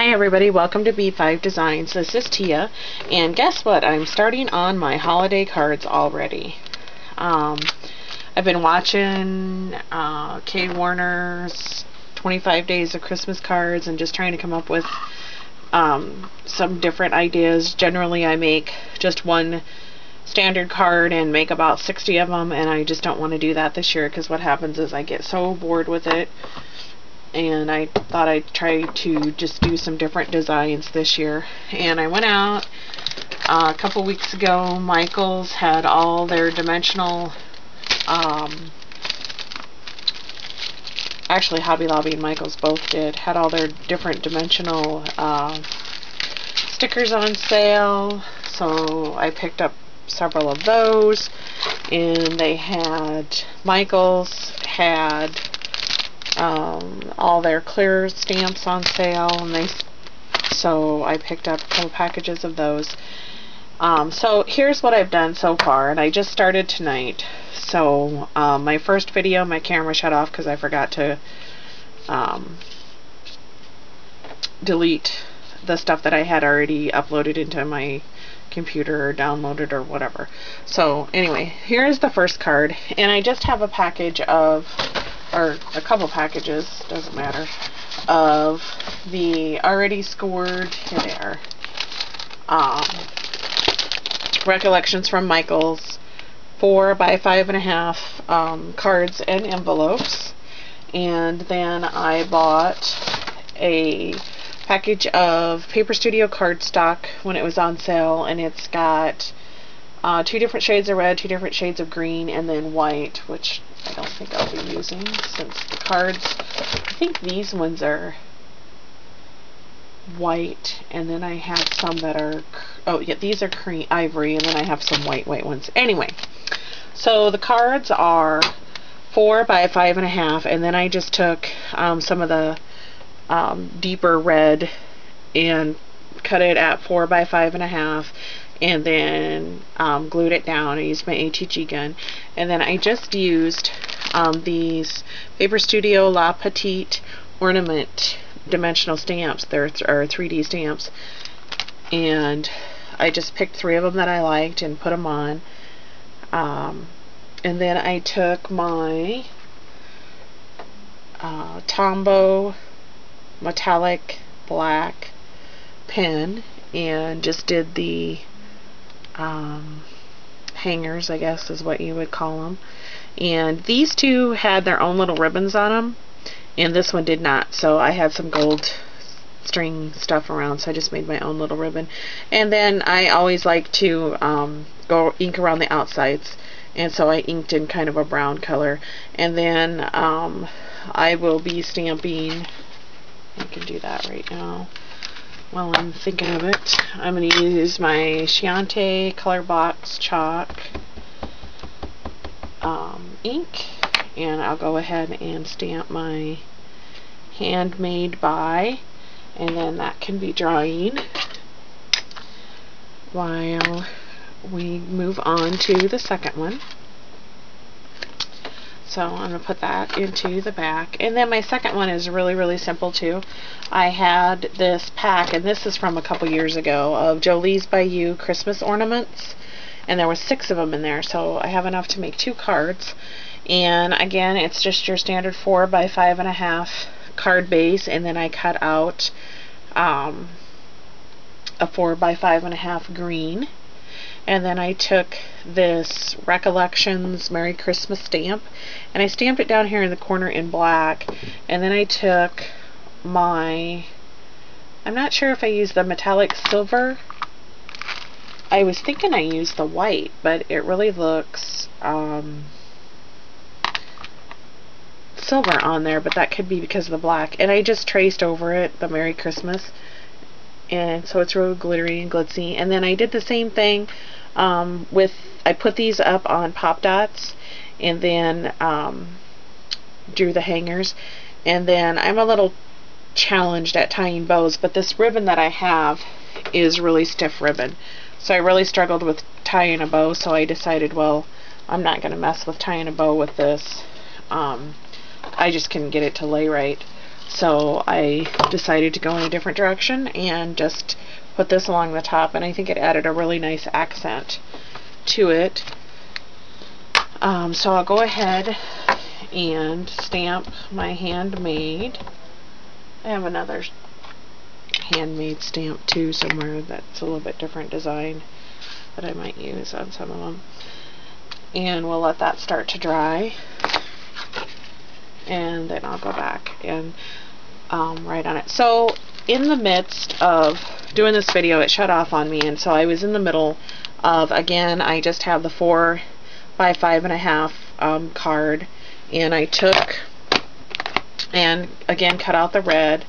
Hi everybody, welcome to B5 Designs. This is Tia, and guess what? I'm starting on my holiday cards already. I've been watching Kay Warner's 25 Days of Christmas Cards and just trying to come up with some different ideas. Generally I make just one standard card and make about 60 of them, and I just don't want to do that this year because what happens is I get so bored with it. And I thought I'd try to just do some different designs this year. And I went out a couple weeks ago. Michaels had all their dimensional, actually Hobby Lobby and Michaels both had all their different dimensional stickers on sale. So I picked up several of those. And they had, Michaels had all their clear stamps on sale, and so I picked up a couple packages of those. So here's what I've done so far, and I just started tonight. So my first video, my camera shut off because I forgot to delete the stuff that I had already uploaded into my computer or downloaded or whatever. So anyway, here's the first card, and I just have a package of, or a couple packages, doesn't matter, of the already scored, here they are, Recollections from Michaels 4 by 5.5 cards and envelopes. And then I bought a package of Paper Studio cardstock when it was on sale, and it's got 2 different shades of red, 2 different shades of green, and then white, which I don't think I'll be using since the cards, I think these ones are white, and then I have some that are, oh yeah, these are cream ivory, and then I have some white ones. Anyway, so the cards are 4 by 5.5, and then I just took some of the deeper red and cut it at 4 by 5.5, and then glued it down. I used my ATG gun, and then I just used these Paper Studio La Petite ornament dimensional stamps. They're 3D stamps, and I just picked 3 of them that I liked and put them on. And then I took my Tombow metallic black pen and just did the hangers, I guess is what you would call them. And these 2 had their own little ribbons on them, and this one did not. So I had some gold string stuff around, so I just made my own little ribbon. And then I always like to go ink around the outsides, and so I inked in kind of a brown color. And then I will be stamping, I can do that right now while I'm thinking of it. I'm going to use my Chianti Color Box Chalk ink, and I'll go ahead and stamp my Handmade By, and then that can be drying while we move on to the second one. So I'm going to put that into the back. And then my second one is really simple too. I had this pack, and this is from a couple years ago, of Jolie's By You Christmas ornaments. And there were 6 of them in there, so I have enough to make 2 cards. And again, it's just your standard 4 by 5.5 card base, and then I cut out a 4 by 5.5 green. And then I took this Recollections Merry Christmas stamp, and I stamped it down here in the corner in black. And then I took my, I'm not sure if I used the metallic silver. I was thinking I used the white, but it really looks silver on there, but that could be because of the black. And I just traced over it the Merry Christmas, and so it's real glittery and glitzy. And then I did the same thing with, I put these up on pop dots, and then drew the hangers. And then I'm a little challenged at tying bows, but this ribbon that I have is really stiff ribbon, so I really struggled with tying a bow. So I decided, well, I'm not going to mess with tying a bow with this. I just couldn't get it to lay right. So I decided to go in a different direction and just put this along the top, and I think it added a really nice accent to it. So I'll go ahead and stamp my handmade. I have another handmade stamp too somewhere that's a little bit different design that I might use on some of them. And we'll let that start to dry, and then I'll go back and write on it. So in the midst of doing this video, it shut off on me, and so I was in the middle of, again, I just have the 4 by 5.5 card, and I took and again cut out the red,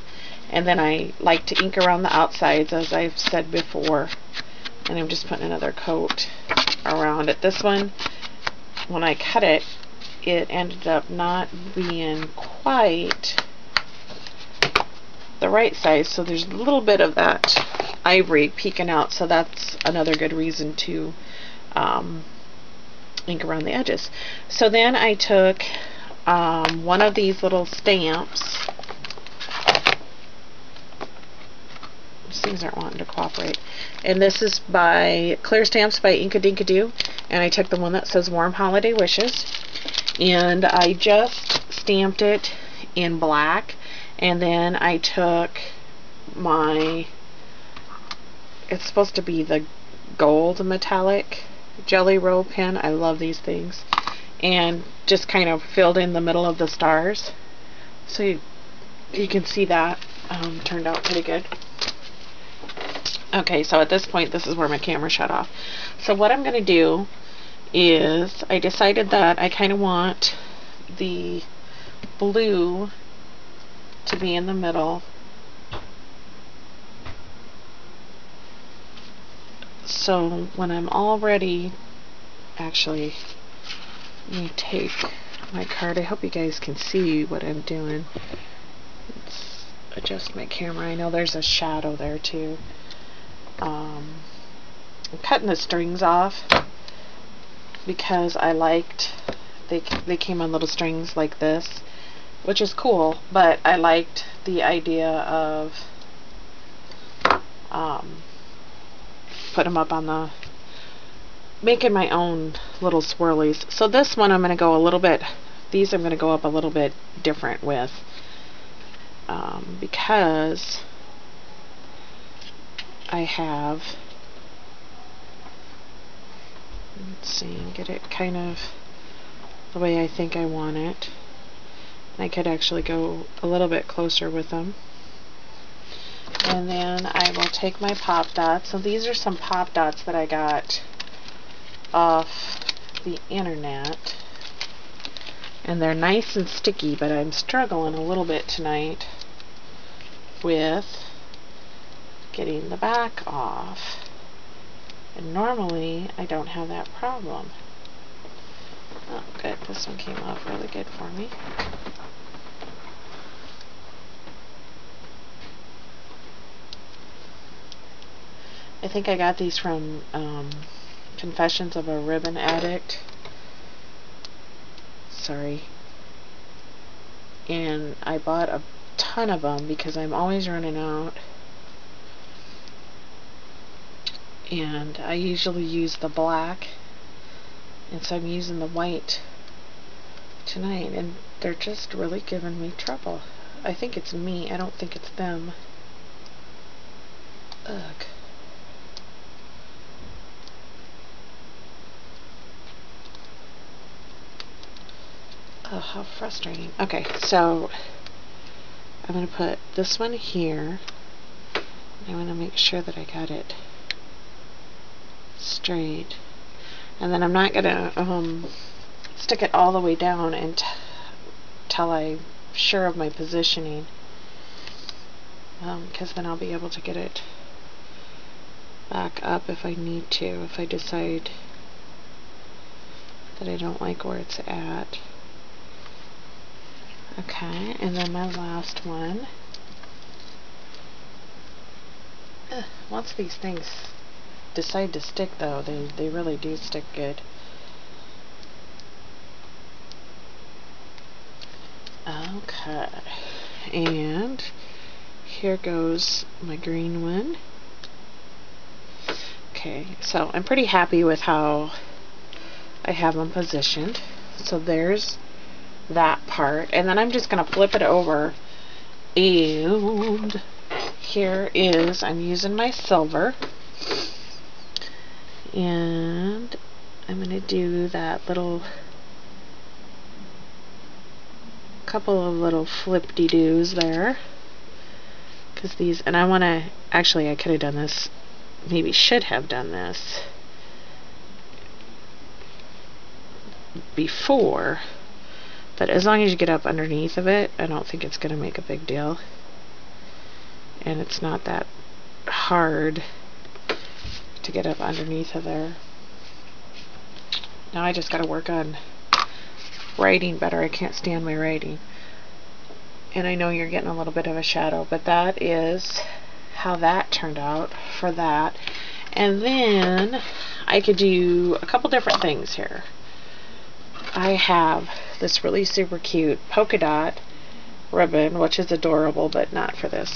and then I like to ink around the outsides, as I've said before, and I'm just putting another coat around it. This one, when I cut it, it ended up not being quite the right size, so there's a little bit of that ivory peeking out, so that's another good reason to ink around the edges. So then I took one of these little stamps. These things aren't wanting to cooperate. And this is by Clear Stamps by Inkadinkado, and I took the one that says Warm Holiday Wishes, and I just stamped it in black, and then I took my, it's supposed to be the gold metallic Jelly Roll pen. I love these things. And just kind of filled in the middle of the stars. So you can see that turned out pretty good. Okay, so at this point, this is where my camera shut off. So what I'm going to do is, I decided that I kind of want the blue to be in the middle. So when I'm all ready, actually, let me take my card. I hope you guys can see what I'm doing. Let's adjust my camera. I know there's a shadow there too. I'm cutting the strings off because I liked, they came on little strings like this, which is cool, but I liked the idea of put them up on the, making my own little swirlies. So this one I'm going to go a little bit, these I'm going to go up a little bit different with, because I have, let's see, get it kind of the way I think I want it. I could actually go a little bit closer with them. And then I will take my pop dots. So these are some pop dots that I got off the internet. And they're nice and sticky, but I'm struggling a little bit tonight with getting the back off. And normally I don't have that problem. Oh, good. This one came off really good for me. I think I got these from Confessions of a Ribbon Addict. Sorry. And I bought a ton of them because I'm always running out. And I usually use the black, and so I'm using the white tonight, and they're just really giving me trouble. I think it's me. I don't think it's them. Ugh. Oh, how frustrating. Okay, so I'm going to put this one here. I want to make sure that I got it straight. And then I'm not going to stick it all the way down until I'm sure of my positioning. Because then I'll be able to get it back up if I need to, if I decide that I don't like where it's at. Okay, and then my last one. Once these things decide to stick, though, they really do stick good. Okay, And here goes my green one. Okay, so I'm pretty happy with how I have them positioned. So there's that part, and then I'm just going to flip it over, and here is, I'm using my silver, and I'm going to do that little couple of little flip-de-doos there, because these, and I want to, actually I could have done this, maybe should have done this before, but as long as you get up underneath of it, I don't think it's going to make a big deal, and it's not that hard to get up underneath of there. Now I just got to work on writing better. I can't stand my writing, and I know you're getting a little bit of a shadow, but that is how that turned out for that. And then I could do a couple different things here. I have this really super cute polka dot ribbon, which is adorable, but not for this.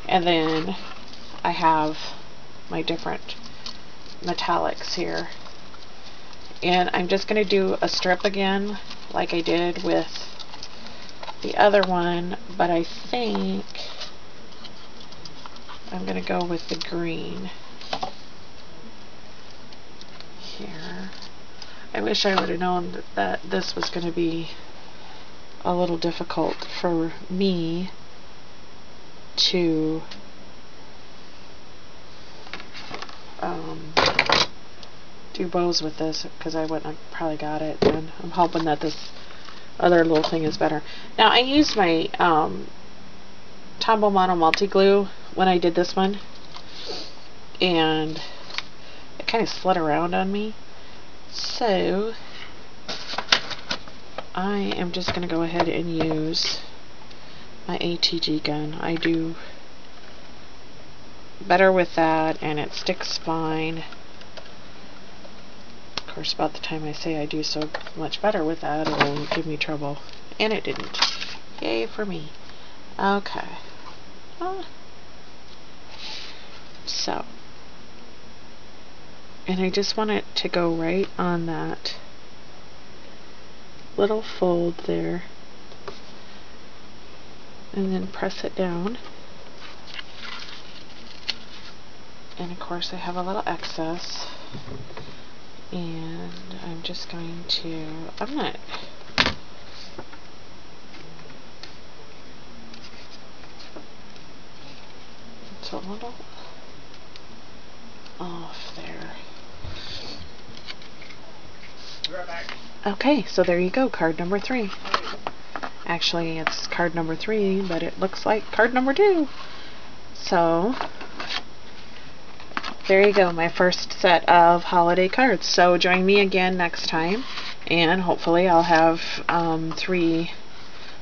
And then I have my different metallics here. And I'm just going to do a strip again, like I did with the other one, but I think I'm going to go with the green here. I wish I would have known that this was going to be a little difficult for me to do bows with this, because I wouldn't have probably got it, and I'm hoping that this other little thing is better. Now I used my Tombow Mono Multi Glue when I did this one, and it kind of slid around on me, so I am just going to go ahead and use my ATG gun. I do better with that, and it sticks fine. Of course, about the time I say I do so much better with that, it'll give me trouble, and it didn't. Yay for me. Okay. So, and I just want it to go right on that little fold there, and then press it down. And of course I have a little excess, and I'm just going to, I'm not, it's a little off there. Okay, so there you go, card number 3. Actually, it's card number 3, but it looks like card number 2. So there you go, my first set of holiday cards. So join me again next time, and hopefully I'll have 3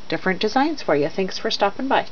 different designs for you. Thanks for stopping by.